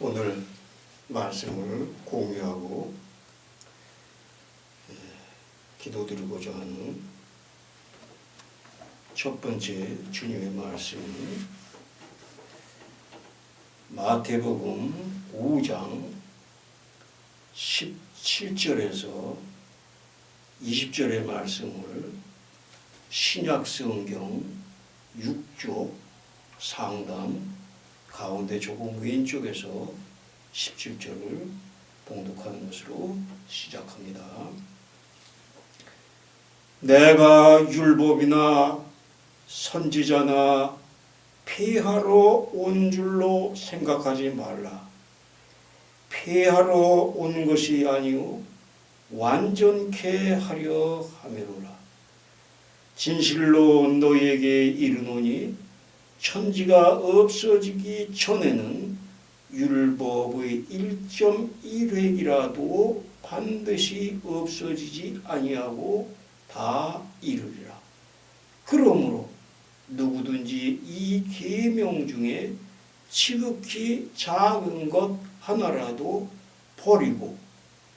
오늘 말씀을 공유하고 기도드리고자 하는 첫 번째 주님의 말씀은 마태복음 5장 17절에서 20절의 말씀을 신약성경 6쪽 상단 가운데 조금 왼쪽에서 17절을 봉독하는 것으로 시작합니다. 내가 율법이나 선지자나 폐하러 온 줄로 생각하지 말라. 폐하러 온 것이 아니요 완전케 하려 함이로라. 진실로 너희에게 이르노니 천지가 없어지기 전에는 율법의 1.1획이라도 반드시 없어지지 아니하고 다 이루리라. 그러므로 누구든지 이 계명 중에 지극히 작은 것 하나라도 버리고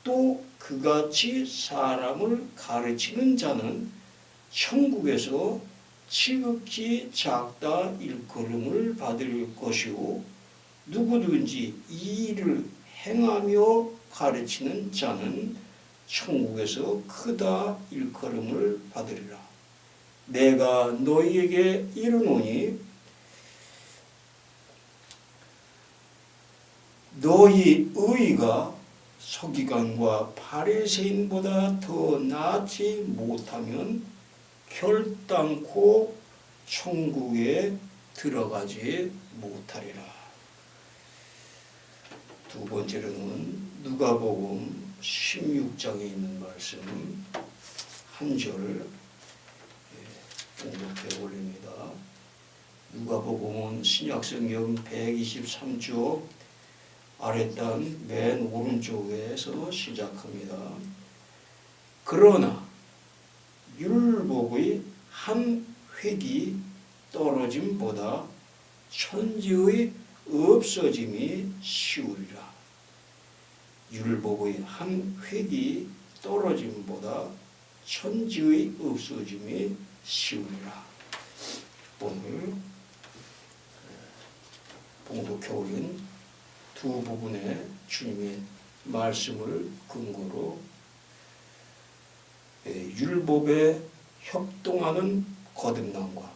또 그같이 사람을 가르치는 자는 천국에서 지극히 작다 일컬음을 받을 것이요 누구든지 이 일을 행하며 가르치는 자는 천국에서 크다 일컬음을 받으리라. 내가 너희에게 이르노니 너희 의가 서기관과 바리새인보다 더 나지 못하면 결단코 천국에 들어가지 못하리라. 두 번째로는 누가복음 16장에 있는 말씀 한 절 봉독해 올립니다. 누가복음은 신약성경 123쪽 아랫단 맨 오른쪽에서 시작합니다. 그러나 율법의 한 획이 떨어짐보다 천지의 없어짐이 쉬우리라. 율법의 한 획이 떨어짐보다 천지의 없어짐이 쉬우리라. 오늘 봉독해 올린 두 부분의 주님의 말씀을 근거로 율법에 협동하는 거듭남과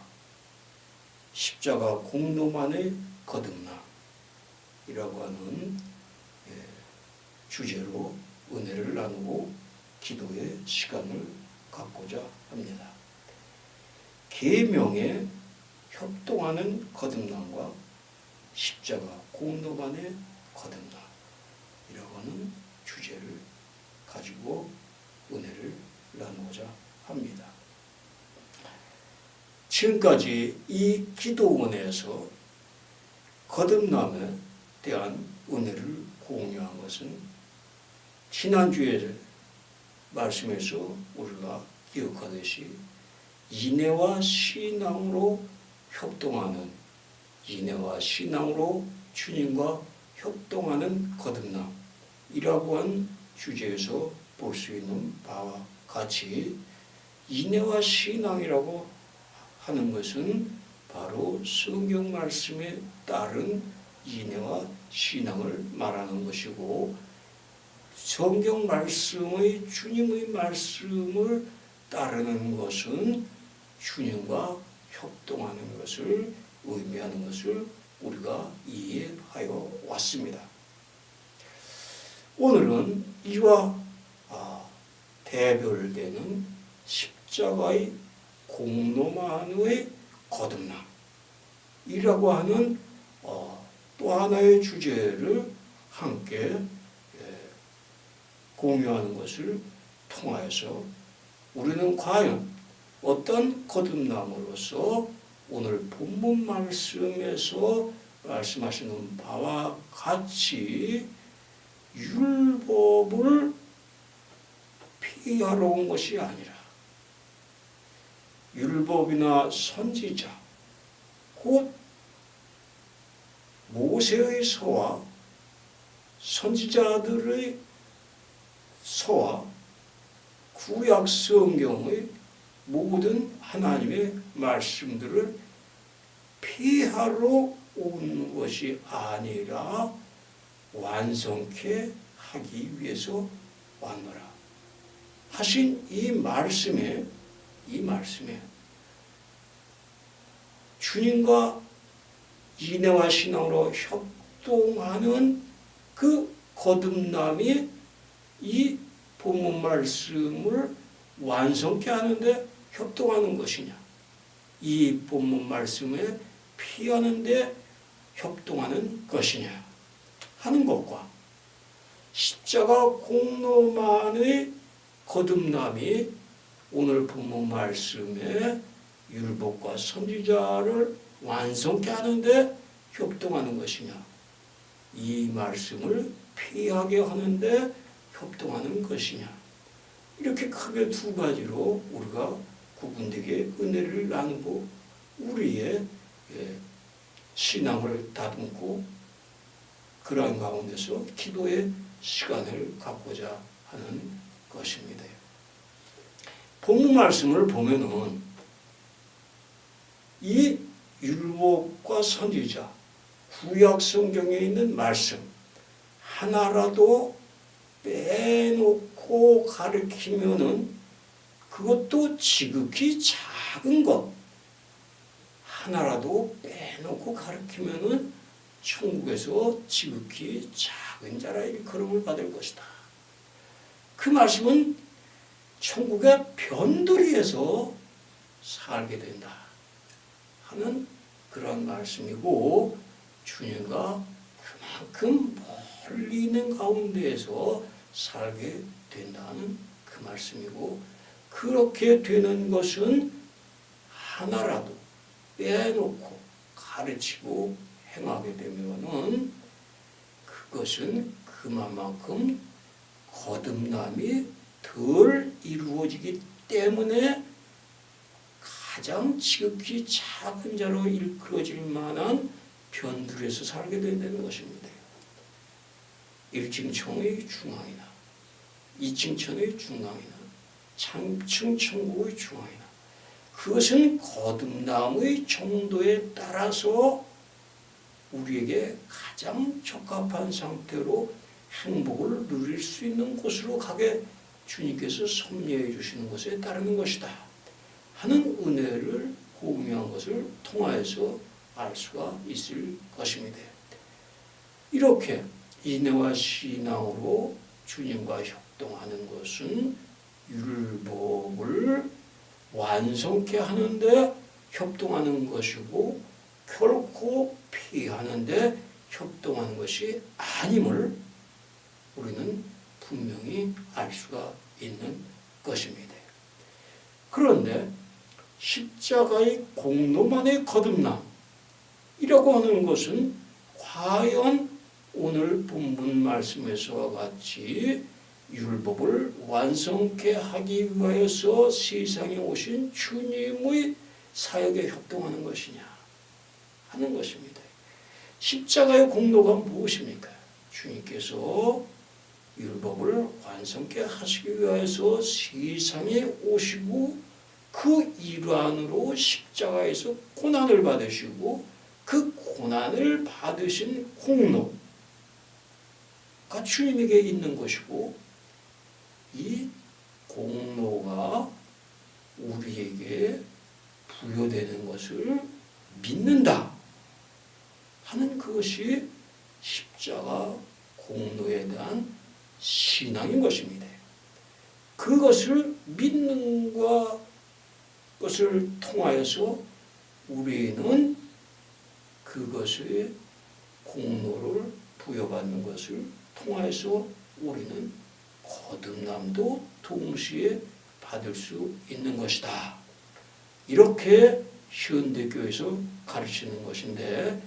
십자가 공로만의 거듭남이라고 하는 주제로 은혜를 나누고 기도의 시간을 갖고자 합니다. 계명에 협동하는 거듭남과 십자가 공로만의 거듭남이라고 하는 주제를 가지고 은혜를 나누고자 합니다. 지금까지 이 기도원에서 거듭남에 대한 은혜를 공유한 것은 지난주에 말씀에서 우리가 기억하듯이 인애와 신앙으로 협동하는, 인애와 신앙으로 주님과 협동하는 거듭남이라고 한 주제에서 볼 수 있는 바와 같이 인애와 신앙이라고 하는 것은 바로 성경 말씀에 따른 인애와 신앙을 말하는 것이고, 성경 말씀의 주님의 말씀을 따르는 것은 주님과 협동하는 것을 의미하는 것을 우리가 이해하여 왔습니다. 오늘은 이와 대별되는 십자가의 공로만의 거듭남이라고 하는 또 하나의 주제를 함께 공유하는 것을 통하여서 우리는 과연 어떤 거듭남으로서 오늘 본문 말씀에서 말씀하시는 바와 같이 율법을 피하러 온 것이 아니라 율법이나 선지자 곧 모세의 서와 선지자들의 서와 구약 성경의 모든 하나님의 말씀들을 폐하러 온 것이 아니라 완성케 하기 위해서 왔노라 하신 이 말씀에 주님과 인애와 신앙으로 협동하는 그 거듭남이 이 본문 말씀을 완성케 하는데 협동하는 것이냐, 이 본문 말씀에 피하는데 협동하는 것이냐 하는 것과 십자가 공로만의 거듭남이 오늘 본문 말씀에 율법과 선지자를 완성케 하는데 협동하는 것이냐, 이 말씀을 피하게 하는데 협동하는 것이냐, 이렇게 크게 두 가지로 우리가 구분되게 은혜를 나누고 우리의 신앙을 다듬고 그러한 가운데서 기도의 시간을 갖고자 하는 것입니다. 본문 말씀을 보면은 이 율법과 선지자, 구약 성경에 있는 말씀 하나라도 빼놓고 가르치면은 그것도 지극히 작은 것 하나라도 빼놓고 가르치면은 천국에서 지극히 작은 자라 일컬음을 받을 것이다. 그 말씀은 천국의 변두리에서 살게 된다 하는 그런 말씀이고, 주님과 그만큼 멀리 있는 가운데에서 살게 된다는 그 말씀이고, 그렇게 되는 것은 하나라도 빼놓고 가르치고 행하게 되면은 그것은 그만큼 거듭남이 덜 이루어지기 때문에 가장 지극히 작은 자로 일컬어질 만한 변두리에서 살게 된다는 것입니다. 1층 천의 중앙이나 2층 천의 중앙이나 창층 천국의 중앙이나 그것은 거듭남의 정도에 따라서 우리에게 가장 적합한 상태로 행복을 누릴 수 있는 곳으로 가게 주님께서 섭리해 주시는 것에 따르는 것이다 하는 은혜를 공유한 것을 통하여서 알 수가 있을 것입니다. 이렇게 인애와 신앙으로 주님과 협동하는 것은 율법을 완성케 하는데 협동하는 것이고 결코 피하는데 협동하는 것이 아님을 우리는 분명히 알 수가 있는 것입니다. 그런데 십자가의 공로만의 거듭남이라고 하는 것은 과연 오늘 본문 말씀에서와 같이 율법을 완성케 하기 위하여서 세상에 오신 주님의 사역에 협동하는 것이냐 하는 것입니다. 십자가의 공로가 무엇입니까? 주님께서 율법을 완성케 하시기 위하여서 세상에 오시고 그 일환으로 십자가에서 고난을 받으시고 그 고난을 받으신 공로가 주님에게 있는 것이고 이 공로가 우리에게 부여되는 것을 믿는다 하는 그것이 십자가 공로에 대한 신앙인 것입니다. 그것을 믿는 것을 통하여서 우리는 그것의 공로를 부여받는 것을 통하여서 우리는 거듭남도 동시에 받을 수 있는 것이다. 이렇게 현대교에서 가르치는 것인데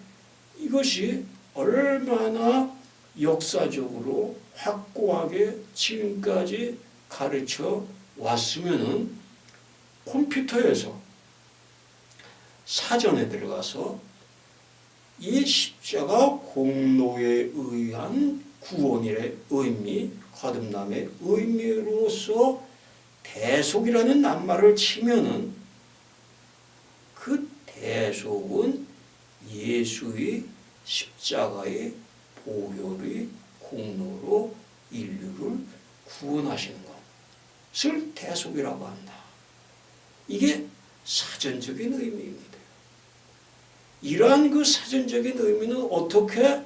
이것이 얼마나 역사적으로 확고하게 지금까지 가르쳐 왔으면은 컴퓨터에서 사전에 들어가서 이 십자가 공로에 의한 구원의 의미, 거듭남의 의미로서 대속이라는 낱말을 치면은 그 대속은 예수의 십자가의 보혈의 공로로 인류를 구원하시는 것을 대속이라고 한다. 이게 사전적인 의미입니다. 이러한 그 사전적인 의미는 어떻게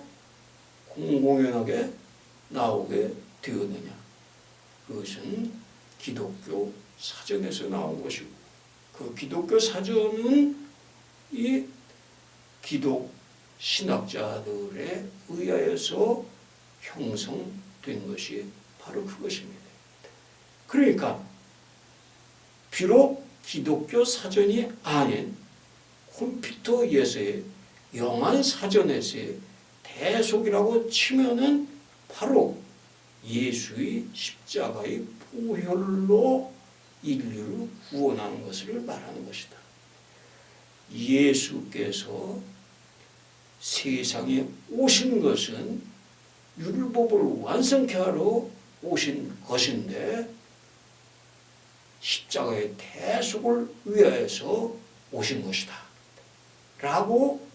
공공연하게 나오게 되었느냐? 그것은 기독교 사전에서 나온 것이고, 그 기독교 사전은 이 기독 신학자들에 의하여서 형성된 것이 바로 그것입니다. 그러니까 비록 기독교 사전이 아닌 컴퓨터에서의 영한 사전에서의 대속이라고 치면은 바로 예수의 십자가의 보혈로 인류를 구원하는 것을 말하는 것이다. 예수께서 세상에 오신 것은 율법을 완성케 하러 오신 것인데 십자가의 대속을 위하여서 오신 것이다 라고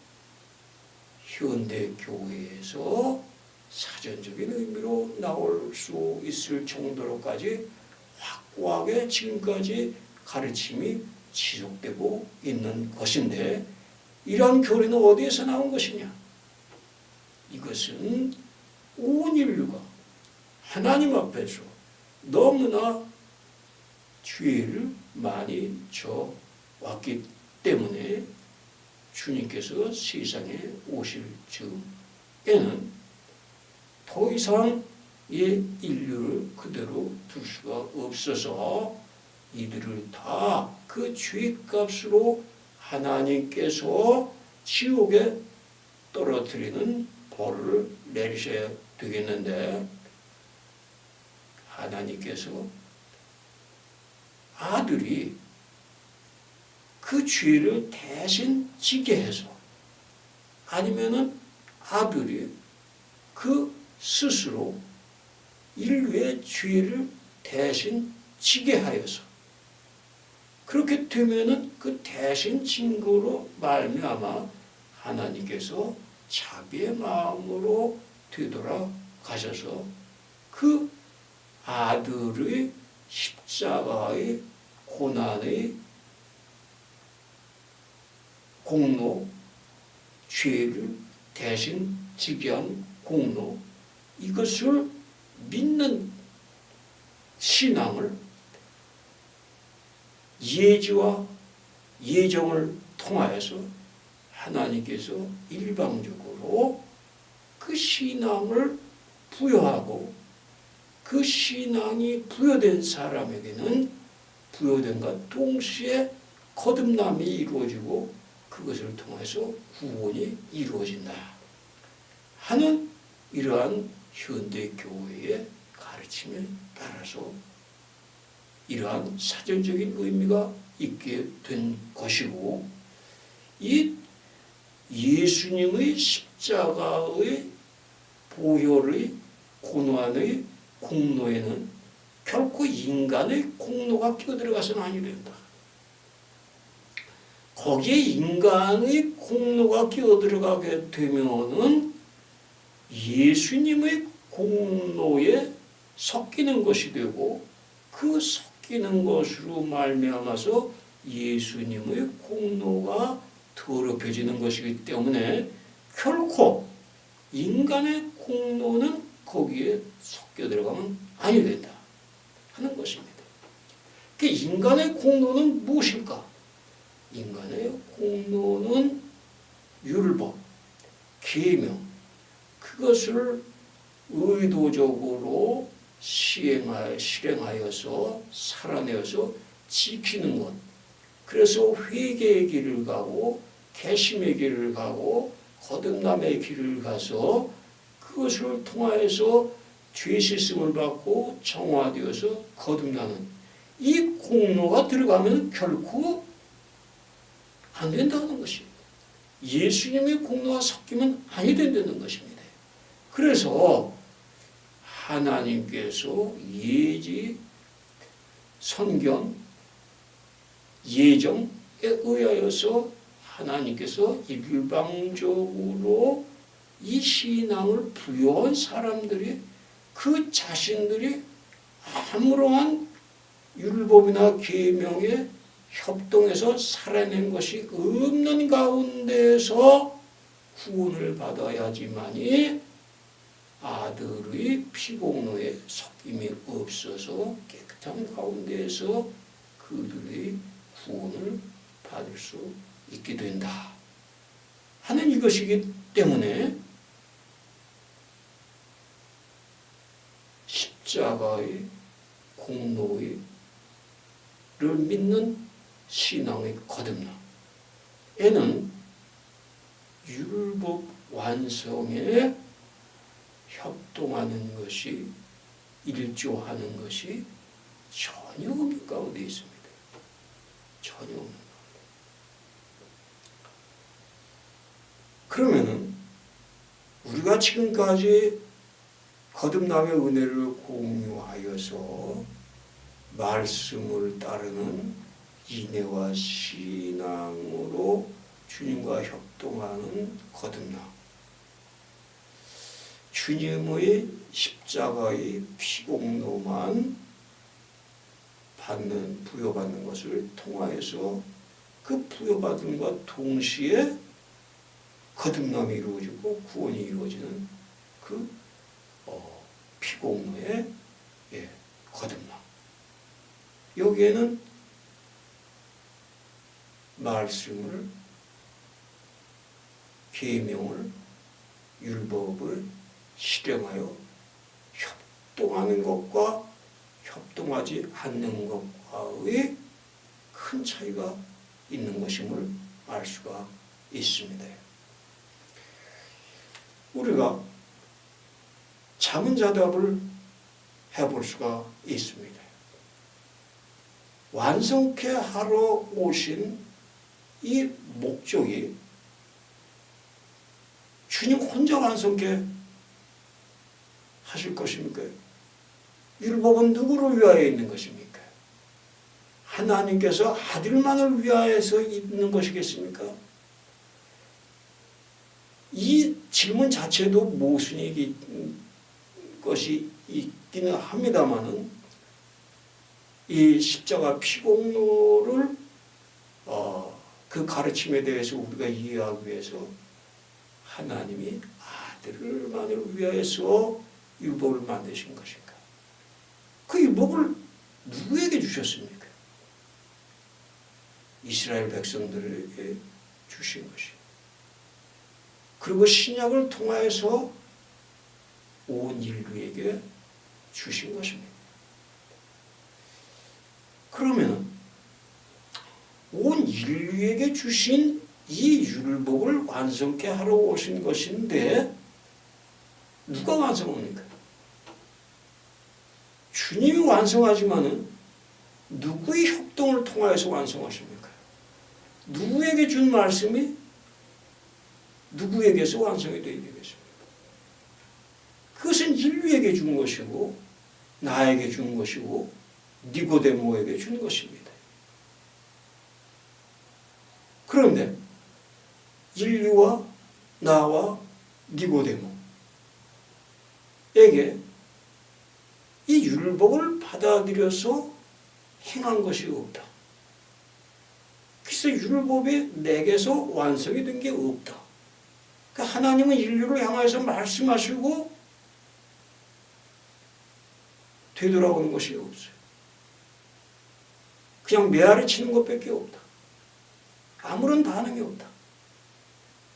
현대 교회에서 사전적인 의미로 나올 수 있을 정도로까지 확고하게 지금까지 가르침이 지속되고 있는 것인데, 이러한 교리는 어디에서 나온 것이냐? 이것은 온 인류가 하나님 앞에서 너무나 죄를 많이 져왔기 때문에 주님께서 세상에 오실 즈음에는 더 이상 이 인류를 그대로 둘 수가 없어서 이들을 다 그 죄값으로 하나님께서 지옥에 떨어뜨리는 벌을 내리셔야 되겠는데, 하나님께서 아들이 그 죄를 대신 지게 해서, 아니면은 아들이 그 스스로 인류의 죄를 대신 지게 하여서, 그렇게 되면은 그 대신 증거로 말미암아 하나님께서 자비의 마음으로 되돌아가셔서 그 아들의 십자가의 고난의 공로, 죄를 대신 지게 한 공로, 이것을 믿는 신앙을 예지와 예정을 통하여서 하나님께서 일방적으로 그 신앙을 부여하고, 그 신앙이 부여된 사람에게는 부여된과 동시에 거듭남이 이루어지고 그것을 통해서 구원이 이루어진다 하는 이러한 현대 교회의 가르침에 따라서 이러한 사전적인 의미가 있게 된 것이고, 이 예수님의 십자가의 보혈의 고난의 공로에는 결코 인간의 공로가 끼어들어가서는 아니 된다. 거기에 인간의 공로가 끼어들어가게 되면은 예수님의 공로에 섞이는 것이 되고, 그 섞이는 것으로 말미암아서 예수님의 공로가 더럽혀지는 것이기 때문에 결코 인간의 공로는 거기에 섞여 들어가면 아니 된다 하는 것입니다. 그 인간의 공로는 무엇일까? 인간의 공로는 율법, 계명, 그것을 의도적으로 실행하여서 살아내어서 지키는 것. 그래서 회개의 길을 가고 개심의 길을 가고 거듭남의 길을 가서 그것을 통하여서 죄 씻음을 받고 정화되어서 거듭나는 이 공로가 들어가면 결코 안 된다는 것입니다. 예수님의 공로가 섞이면 아니 된다는 것입니다. 그래서 하나님께서 예지, 선견, 예정에 의하여서 하나님께서 일방적으로 이 신앙을 부여한 사람들이 그 자신들이 아무런 율법이나 계명에 협동해서 살아낸 것이 없는 가운데서 구원을 받아야지만이 아들의 피공로에 섞임이 없어서 깨끗한 가운데에서 그들의 구원을 받을 수 있게 된다 하는 이것이기 때문에 십자가의 공로를 믿는 신앙의 거듭남에는 율법 완성에 협동하는 것이, 일조하는 것이 전혀 없는 가운데 있습니다. 전혀 없는 가운데. 그러면은 우리가 지금까지 거듭남의 은혜를 공유하여서 말씀을 따르는 인내와 신앙으로 주님과 협동하는 거듭남, 주님의 십자가의 피공로만 부여받는 것을 통하여서 그 부여받음과 동시에 거듭남이 이루어지고 구원이 이루어지는 그 피공로의 거듭남. 여기에는 말씀을, 계명을, 율법을 실행하여 협동하는 것과 협동하지 않는 것과의 큰 차이가 있는 것임을 알 수가 있습니다. 우리가 자문자답을 해볼 수가 있습니다. 완성케 하러 오신 이 목적이 주님 혼자 완성케 하실 것입니까? 율법은 누구를 위하여 있는 것입니까? 하나님께서 아들만을 위하여서 있는 것이겠습니까? 이 질문 자체도 모순이 것이 있기는 합니다마는 이 십자가 피공로를 그 가르침에 대해서 우리가 이해하기 위해서 하나님이 아들만을 위하여서 율법을 만드신 것인가? 그 율법을 누구에게 주셨습니까? 이스라엘 백성들에게 주신 것이. 그리고 신약을 통하여서 온 인류에게 주신 것입니다. 그러면 온 인류에게 주신 이 율법을 완성케 하러 오신 것인데 누가 완성합니까? 주님이 완성하지만은 누구의 협동을 통하여서 완성하십니까? 누구에게 준 말씀이 누구에게서 완성이 되어야 되겠습니까? 그것은 인류에게 준 것이고 나에게 준 것이고 니고데모에게 준 것입니다. 그런데 인류와 나와 니고데모에게 이 율법을 받아들여서 행한 것이 없다. 그래서 율법이 내게서 완성이 된 게 없다. 그러니까 하나님은 인류를 향하여서 말씀하시고 되돌아오는 것이 없어요. 그냥 메아리 치는 것밖에 없다. 아무런 반응이 없다.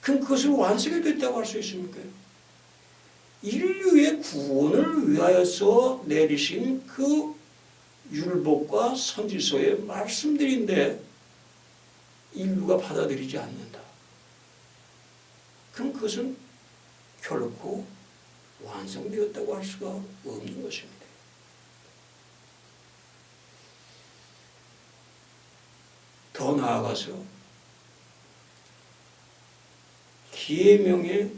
그럼 그것을 완성이 됐다고 할 수 있습니까? 인류의 구원을 위하여서 내리신 그 율법과 선지서의 말씀들인데 인류가 받아들이지 않는다. 그럼 그것은 결코 완성되었다고 할 수가 없는 것입니다. 더 나아가서 계명에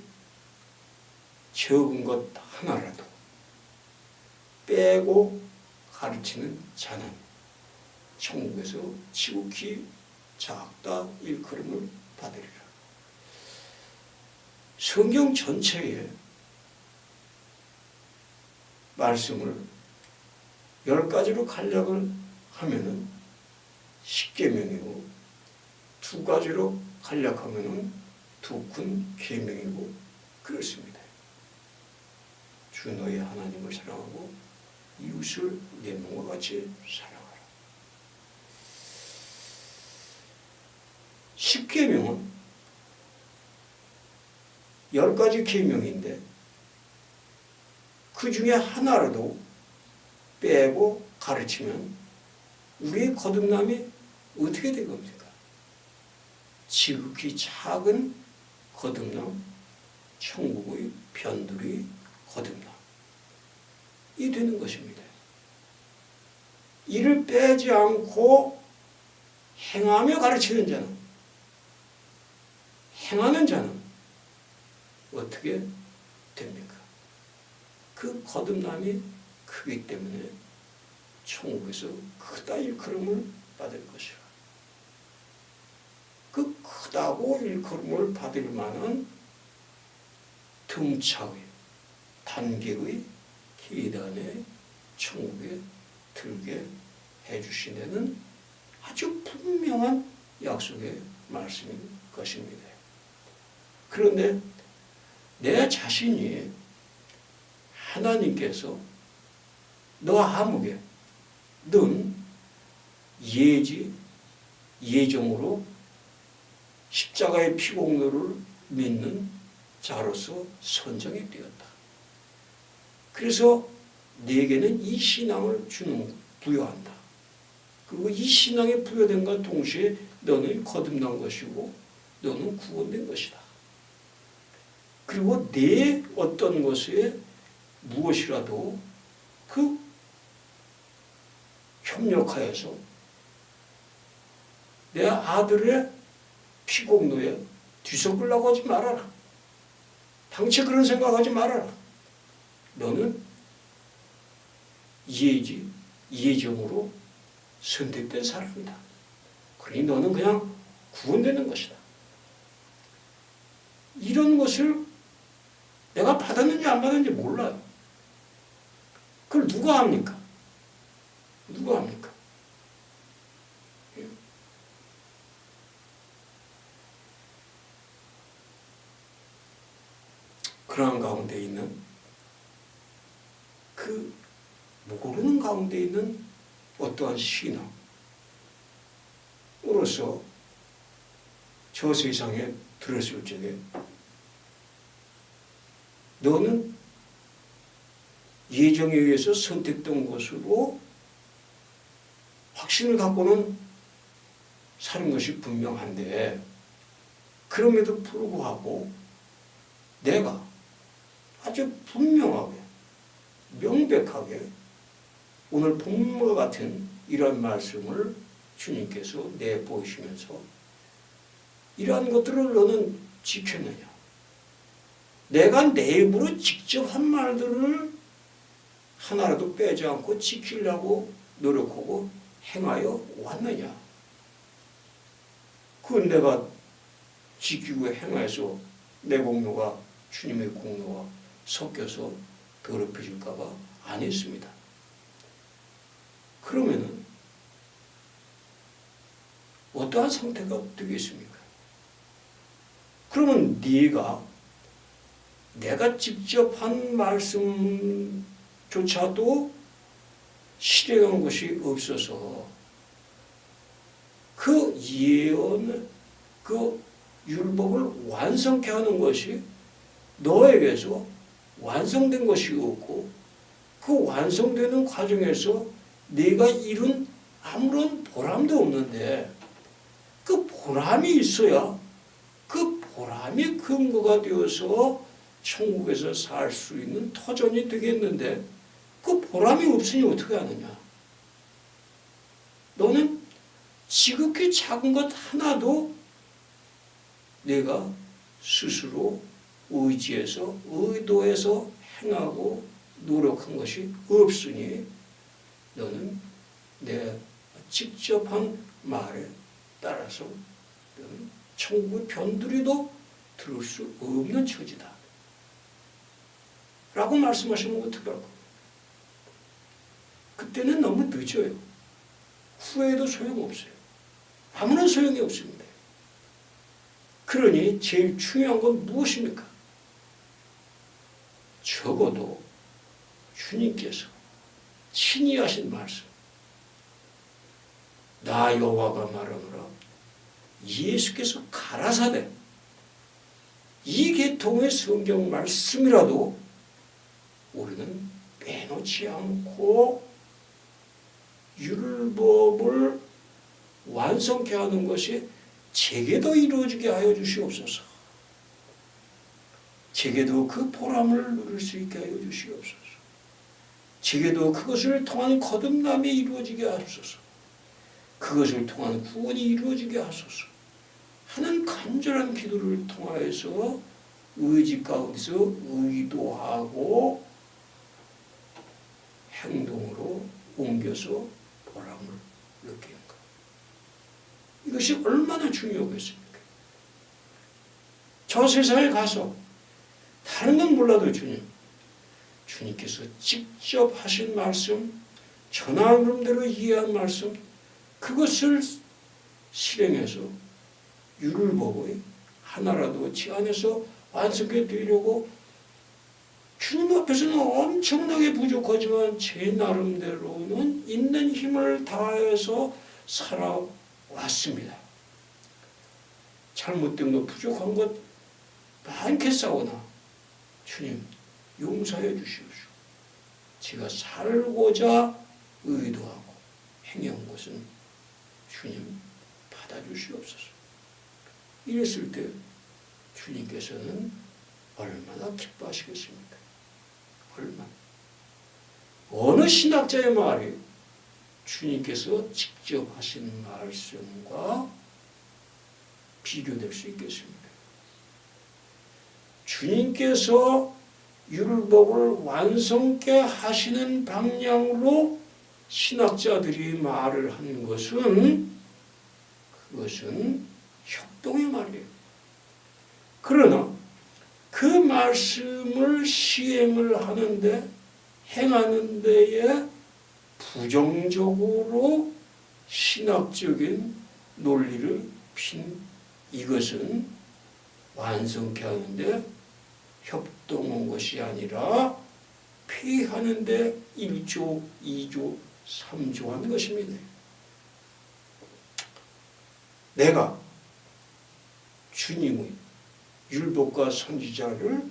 적은 것 하나라도 빼고 가르치는 자는 천국에서 지극히 작다 일컬음을 받으리라. 성경 전체에 말씀을 10가지로 간략을 하면은 10계명이고 2가지로 간략하면은 2큰 계명이고 그렇습니다. 주 너의 하나님을 사랑하고 이웃을 내 몸과 같이 사랑하라. 10계명은 10가지 계명인데 그 중에 하나라도 빼고 가르치면 우리의 거듭남이 어떻게 된 겁니까? 지극히 작은 거듭남, 천국의 변두리 거듭남이 되는 것입니다. 이를 빼지 않고 행하며 가르치는 자는, 행하는 자는 어떻게 됩니까? 그 거듭남이 크기 때문에 천국에서 크다 일컬음을 받을 것이라. 그 크다고 일컬음을 받을 만한 등차의 단계의 계단에 천국에 들게 해주신 데는 아주 분명한 약속의 말씀인 것입니다. 그런데 내 자신이 하나님께서 너 아무개 넌 예정으로 십자가의 피공로를 믿는 자로서 선정이 되었다. 그래서 네게는 이 신앙을 부여한다. 그리고 이 신앙에 부여된과 동시에 너는 거듭난 것이고 너는 구원된 것이다. 그리고 내 어떤 것에 무엇이라도 그 협력하여서 내 아들의 피공로에 뒤섞으려고 하지 말아라. 당최 그런 생각하지 말아라. 너는 예정으로 선택된 사람이다. 그러니 너는 그냥 구원되는 것이다. 이런 것을 내가 받았는지 안 받았는지 몰라요. 그걸 누가 합니까? 누가 합니까? 그러한 가운데 있는 그 모르는 가운데 있는 어떠한 신앙으로서 저 세상에 들었을 적에 너는 예정에 의해서 선택된 것으로 확신을 갖고는 사는 것이 분명한데 그럼에도 불구하고 내가 아주 분명하게 명백하게 오늘 본문과 같은 이런 말씀을 주님께서 내보이시면서 이러한 것들을 너는 지켰느냐? 내가 내 입으로 직접 한 말들을 하나라도 빼지 않고 지키려고 노력하고 행하여 왔느냐? 그건 내가 지키고 행해서 내 공로가 주님의 공로와 섞여서 더럽혀질까 봐 안 했습니다. 그러면은 어떠한 상태가 되겠습니까? 그러면 내가 직접 한 말씀조차도 실행한 것이 없어서 그 예언을, 그 율법을 완성케 하는 것이 너에게서 완성된 것이 없고 그 완성되는 과정에서 네가 이룬 아무런 보람도 없는데 그 보람이 있어야 그 보람이 근거가 되어서 천국에서 살 수 있는 터전이 되겠는데 그 보람이 없으니 어떻게 하느냐? 너는 지극히 작은 것 하나도 내가 스스로 의지해서 의도해서 행하고 노력한 것이 없으니 너는 내 직접 한 말에 따라서 너는 천국의 변두리도 들을 수 없는 처지다. 라고 말씀하시는 거 어떡하라고. 그때는 너무 늦어요. 후회해도 소용없어요. 아무런 소용이 없습니다. 그러니 제일 중요한 건 무엇입니까? 적어도 주님께서 친히 하신 말씀, 나 여호와가 말하노라, 예수께서 가라사대, 이 계통의 성경 말씀이라도 우리는 빼놓지 않고 율법을 완성케 하는 것이 제게도 이루어지게 하여 주시옵소서. 제게도 그 보람을 누릴 수 있게 하여 주시옵소서. 제게도 그것을 통한 거듭남이 이루어지게 하소서. 그것을 통한 구원이 이루어지게 하소서 하는 간절한 기도를 통하여서 의지 가운데서 의도하고 행동으로 옮겨서 보람을 느끼는 것. 이것이 얼마나 중요하겠습니까? 저 세상에 가서 다른 건 몰라도 주님께서 직접 하신 말씀, 전하름대로 이해한 말씀, 그것을 실행해서 율법의 하나라도 제안해서 완성해 드리려고 주님 앞에서는 엄청나게 부족하지만 제 나름대로는 있는 힘을 다해서 살아왔습니다. 잘못된 것, 부족한 것 많겠사오나 주님 용서해 주시옵시오. 제가 살고자 의도하고 행한 것은 주님 받아주시옵소서. 이랬을 때 주님께서는 얼마나 기뻐하시겠습니까? 얼마나. 어느 신학자의 말이 주님께서 직접 하신 말씀과 비교될 수 있겠습니까? 주님께서 율법을 완성케 하시는 방향으로 신학자들이 말을 한 것은 그것은 협동의 말이에요. 그러나 그 말씀을 시행을 하는데 행하는 데에 부정적으로 신학적인 논리를 핀 이것은 완성케 하는데 협동한 것이 아니라 피하는데 1조, 2조, 3조 하는 것입니다. 내가 주님의 율법과 선지자를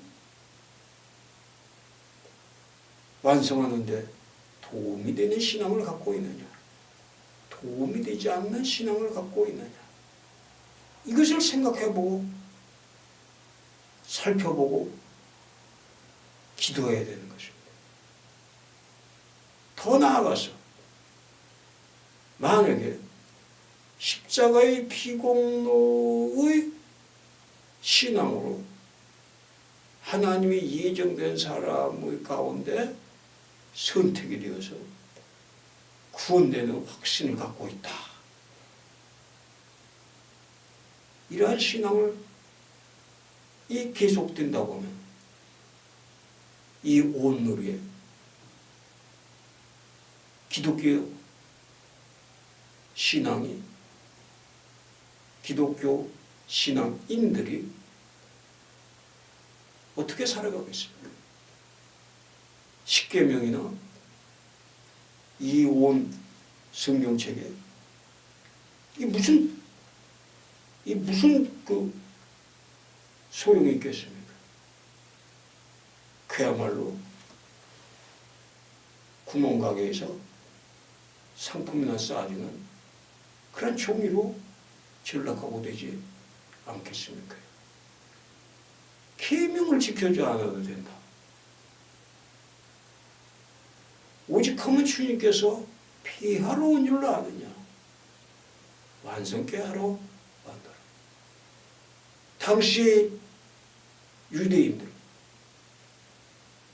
완성하는데 도움이 되는 신앙을 갖고 있느냐, 도움이 되지 않는 신앙을 갖고 있느냐, 이것을 생각해보고 살펴보고 기도해야 되는 것입니다. 더 나아가서 만약에 십자가의 피공로의 신앙으로 하나님이 예정된 사람의 가운데 선택이 되어서 구원되는 확신을 갖고 있다. 이러한 신앙을 계속된다고 하면 이 온누리에 기독교 신앙이 기독교 신앙인들이 어떻게 살아가겠습니까? 십계명이나 이 온 성경책에 이게 무슨 그 소용이 있겠습니까? 그야말로 구멍가게에서 상품이나 싸주는 그런 종이로 전락하고 되지 않겠습니까? 계명을 지켜지 않아도 된다. 오직 하면 주님께서 피하러 온 줄로 아느냐, 완성케 하러 왔더라. 당시 유대인들,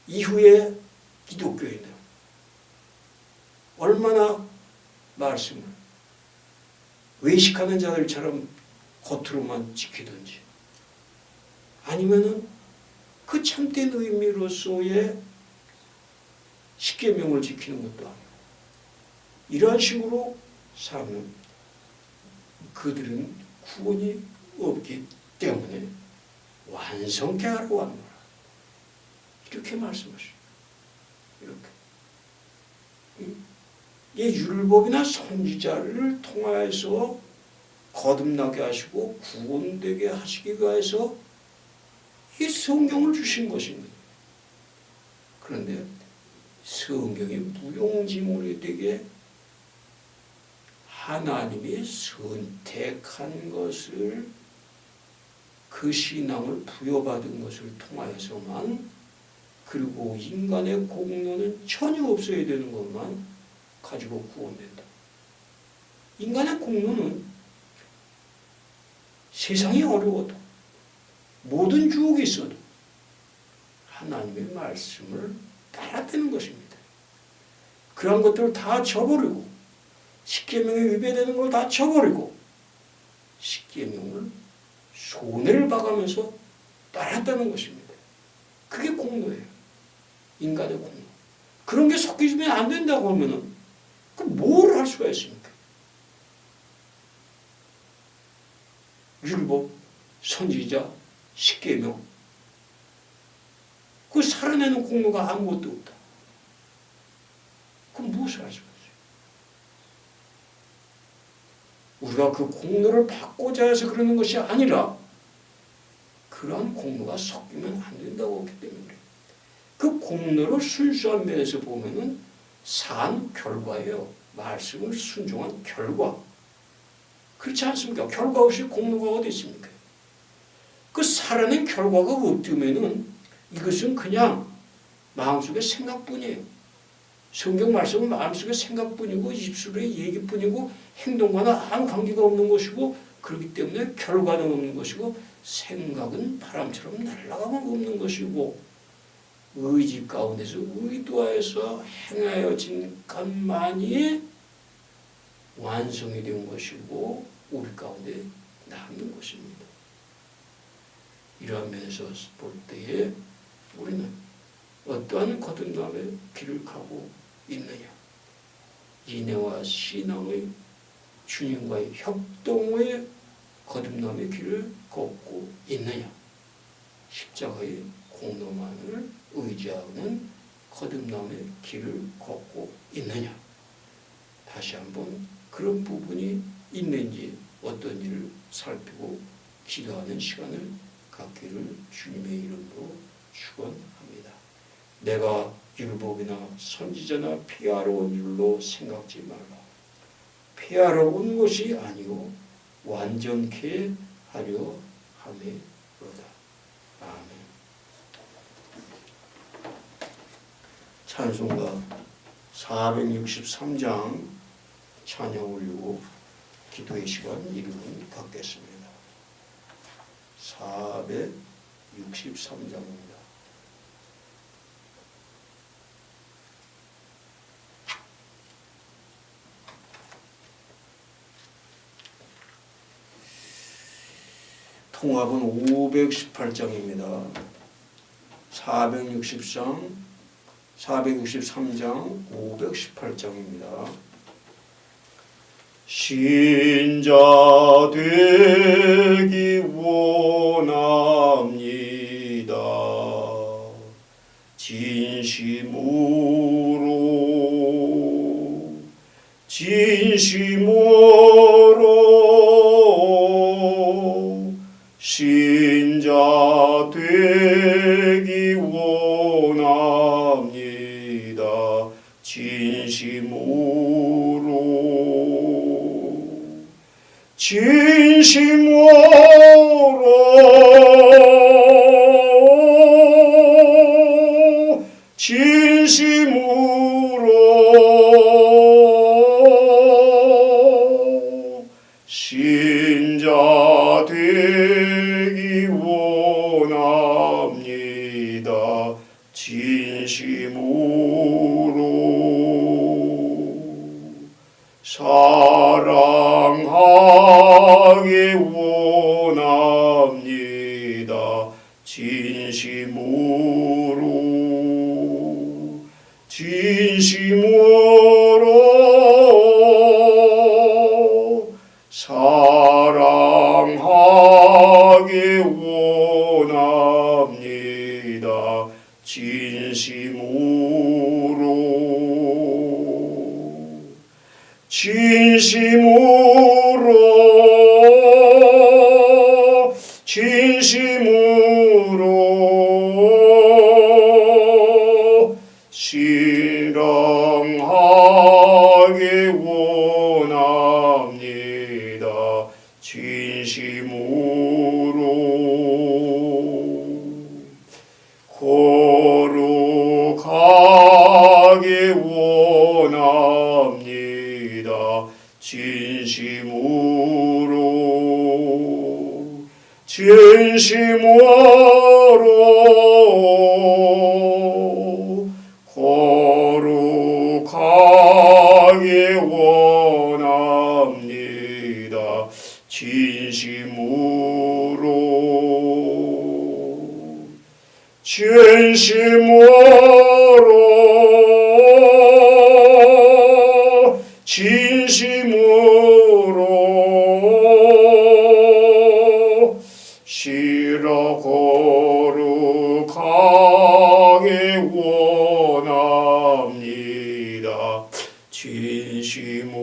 이후에 기독교인들 얼마나 말씀을 외식하는 자들처럼 겉으로만 지키든지 아니면은 그 참된 의미로서의 십계명을 지키는 것도 아니고 이러한 식으로 살면 그들은 구원이 없기 때문에 완성케 하러 왔노라. 이렇게 말씀하시죠. 이렇게. 이 율법이나 선지자를 통하여서 거듭나게 하시고 구원되게 하시기 위해서 이 성경을 주신 것입니다. 그런데 성경이 무용지물이 되게 하나님이 선택한 것을 그 신앙을 부여받은 것을 통하여서만 그리고 인간의 공로는 전혀 없어야 되는 것만 가지고 구원된다. 인간의 공로는 세상이 어려워도 모든 유혹이 있어도 하나님의 말씀을 따라되는 것입니다. 그런 것들을 다 저버리고 십계명에 위배되는 걸 다 저버리고 십계명을 손해를 봐가면서 따랐다는 것입니다. 그게 공로예요. 인간의 공로. 그런 게 섞이면 안 된다고 하면은 그럼 뭘 할 수가 있습니까? 율법, 선지자, 십계명. 그 살아내는 공로가 아무것도 없다. 그럼 무엇을 할 수가 있어요? 우리가 그 공로를 받고자 해서 그러는 것이 아니라 그러한 공로가 섞이면 안 된다고 하기 때문에 그 공로를 순수한 면에서 보면은 산 결과예요. 말씀을 순종한 결과. 그렇지 않습니까? 결과 없이 공로가 어디 있습니까? 그 살아낸 결과가 없으면은 이것은 그냥 마음속의 생각뿐이에요. 성경 말씀은 마음속의 생각뿐이고 입술의 얘기뿐이고 행동과는 아무 관계가 없는 것이고 그렇기 때문에 결과는 없는 것이고 생각은 바람처럼 날아가면 없는 것이고 의지 가운데서 의도하여서 행하여진 것만이 완성이 된 것이고 우리 가운데 남는 것입니다. 이러한 면에서 볼 때에 우리는 어떠한 거듭남의 길을 가고 있느냐. 인애와 신앙의 주님과의 협동의 거듭남의 길을 걷고 있느냐. 십자가의 공로만을 의지하는 거듭남의 길을 걷고 있느냐. 다시 한번 그런 부분이 있는지 어떤지를 살피고 기도하는 시간을 갖기를 주님의 이름으로 축원합니다. 내가 율법이나 선지자나 피하러 온 줄로 생각지 말라. 피하러 온 것이 아니요 완전케 하려 함이로다. 아멘. 찬송가 463장 찬양 올리고 기도의 시간 1분 갖겠습니다. 463장입니다. 통합은 518장입니다. 463장 518장입니다. 신자 되기 원합니다. 진심으로 신자 되기 원합니다. 진심으로 신자 되기 원합니다. 진심으로 사랑하기 원합니다. 진심으로 실행하기 원합니다. 진심으로 거룩하기 원합니다. 진심으로 거룩하기 원합니다. 진심으로 실어 거룩하기 원합니다. 진심으로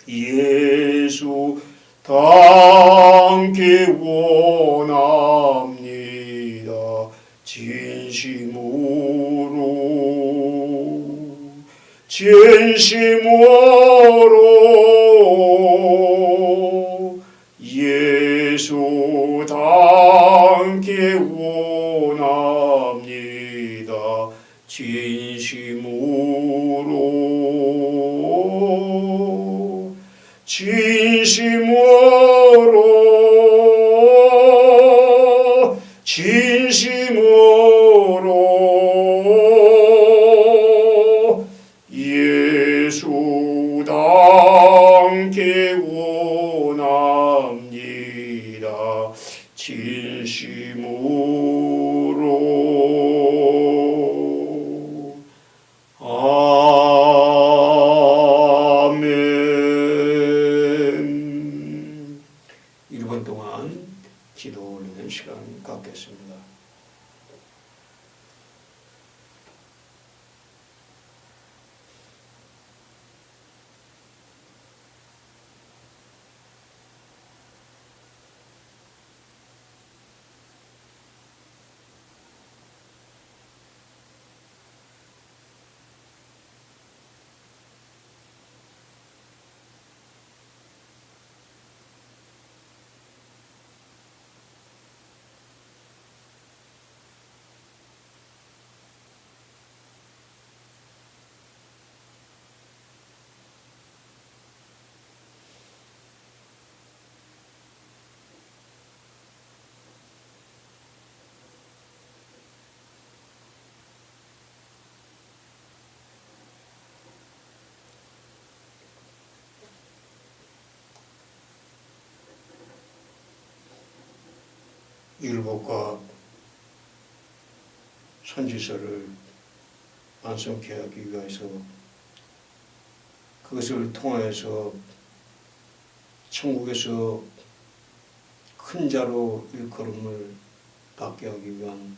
예수 닮기 원합니다. 진심으로 예수 닮기 원합니다. 진심으로 예수 닮기 원합니다. 진심으로 아멘. 1분 동안 기도 올리는 시간 갖겠습니다. 율법과 선지서를 완성케 하기 위해서 그것을 통하여서 천국에서 큰 자로 일컬음을 받게 하기 위한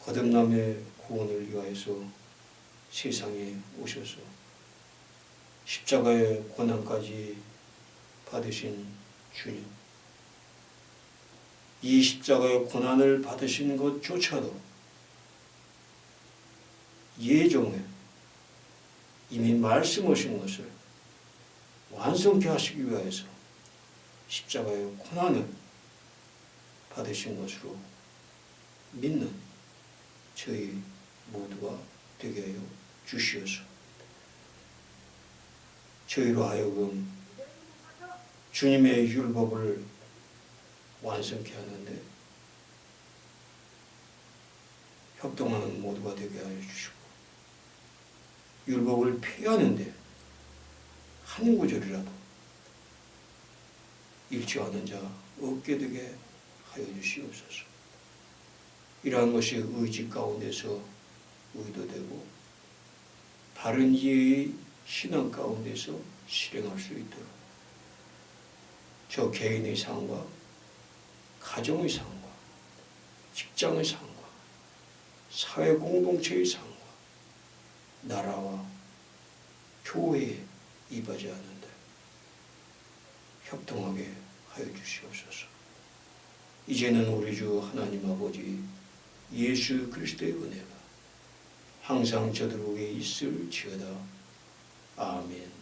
거듭남의 구원을 위하여서 세상에 오셔서 십자가의 고난까지 받으신 주님, 이 십자가의 고난을 받으신 것조차도 예정에 이미 말씀하신 것을 완성케 하시기 위하여서 십자가의 고난을 받으신 것으로 믿는 저희 모두가 되게 하여 주시어서 저희로 하여금 주님의 율법을 완성케 하는데 협동하는 모두가 되게 하여 주시고, 율법을 폐하는데 한 구절이라도 잃지 않은 자 없게 되게 하여 주시옵소서. 이러한 것이 의지 가운데서 의도되고 바른 이해의 신앙 가운데서 실행할 수 있도록 저 개인의 삶과 가정의 삶과 직장의 삶과 사회 공동체의 삶과 나라와 교회에 이바지하는데 협동하게 하여 주시옵소서. 이제는 우리 주 하나님 아버지 예수 그리스도의 은혜가 항상 저들 위에 있을지어다. 아멘.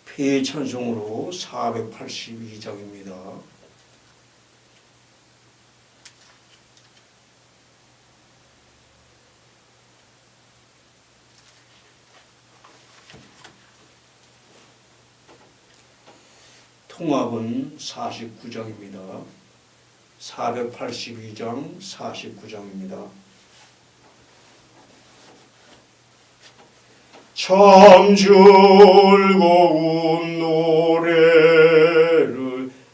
폐 찬송으로 482장입니다. 통합은 49장입니다. 482장 49장입니다. 참 즐거운 노래를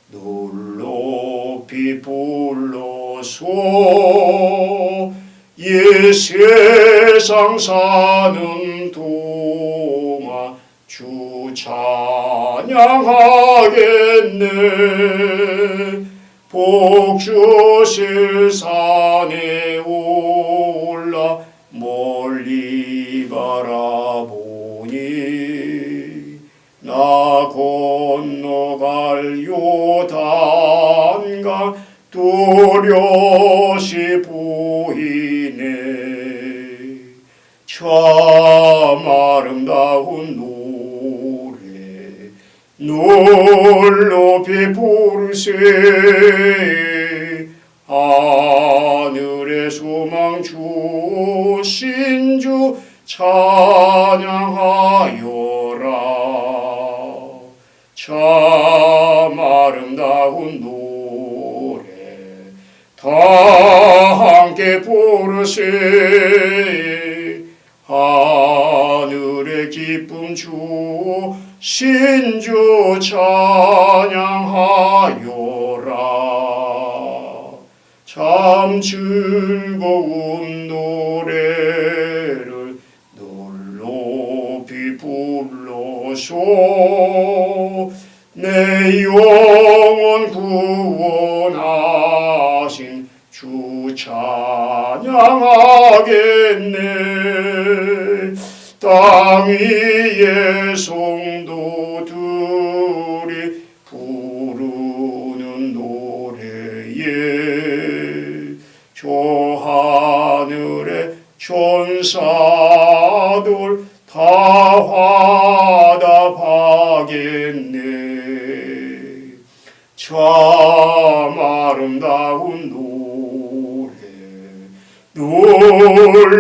높이 불러서 이 세상 사는 동안 주 찬양하겠네. 복주실 산에 올라 멀리 바라보니 나 건너갈 요단강 뚜렷이 보이네. 참 아름다운 노래 높이 부르세. 하늘의 소망 주신 주 찬양하여라. 참 아름다운 노래 다 함께 부르세. 하늘의 기쁨 주신 주 찬양하여라. 참 즐거운 노래를 높이 불러서 내 영혼 구원하신 주 찬양하겠네. 땅 위의 성도들이 부르는 노래에 저 하늘의 천사들 다 화답하겠네. 참 아름다운 노래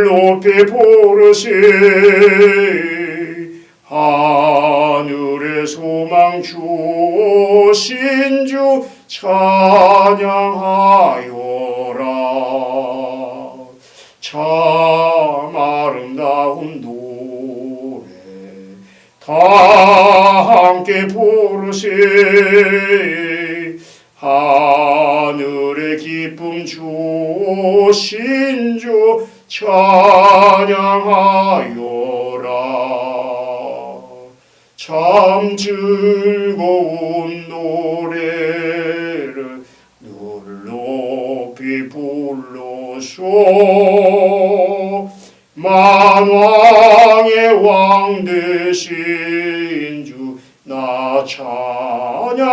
높이 부르세. 하늘의 소망 주신 주 찬양하여라. 참 아름다운 노래 다 함께 부르세. 하늘의 기쁨 주신 주 찬양하여라. 참 즐거운 노래를 높이 불러서 만왕의 왕 되신 주 나 찬양하겠네.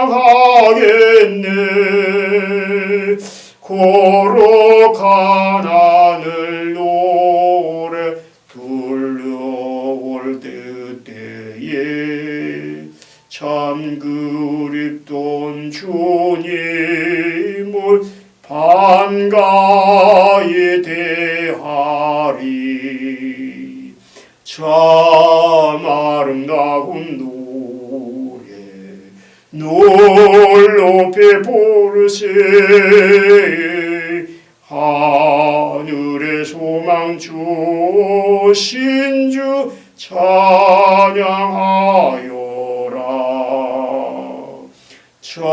거룩한 하늘 노래 들려올 때에 참 그립던 주님을 반가이 대하리. 참 아름다운 노래 높이 부르세. 하늘의 소망 주신 주 찬양하여라. 참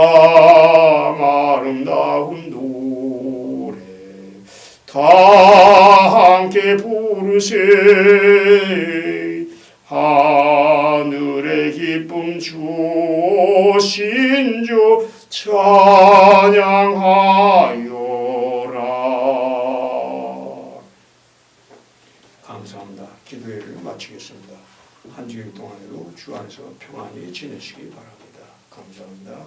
다 함께 부르세 하늘의 기쁨 주신 주 찬양하여라. 감사합니다. 기도회를 마치겠습니다. 한 주일 동안에도 주 안에서 평안히 지내시기 바랍니다. 감사합니다.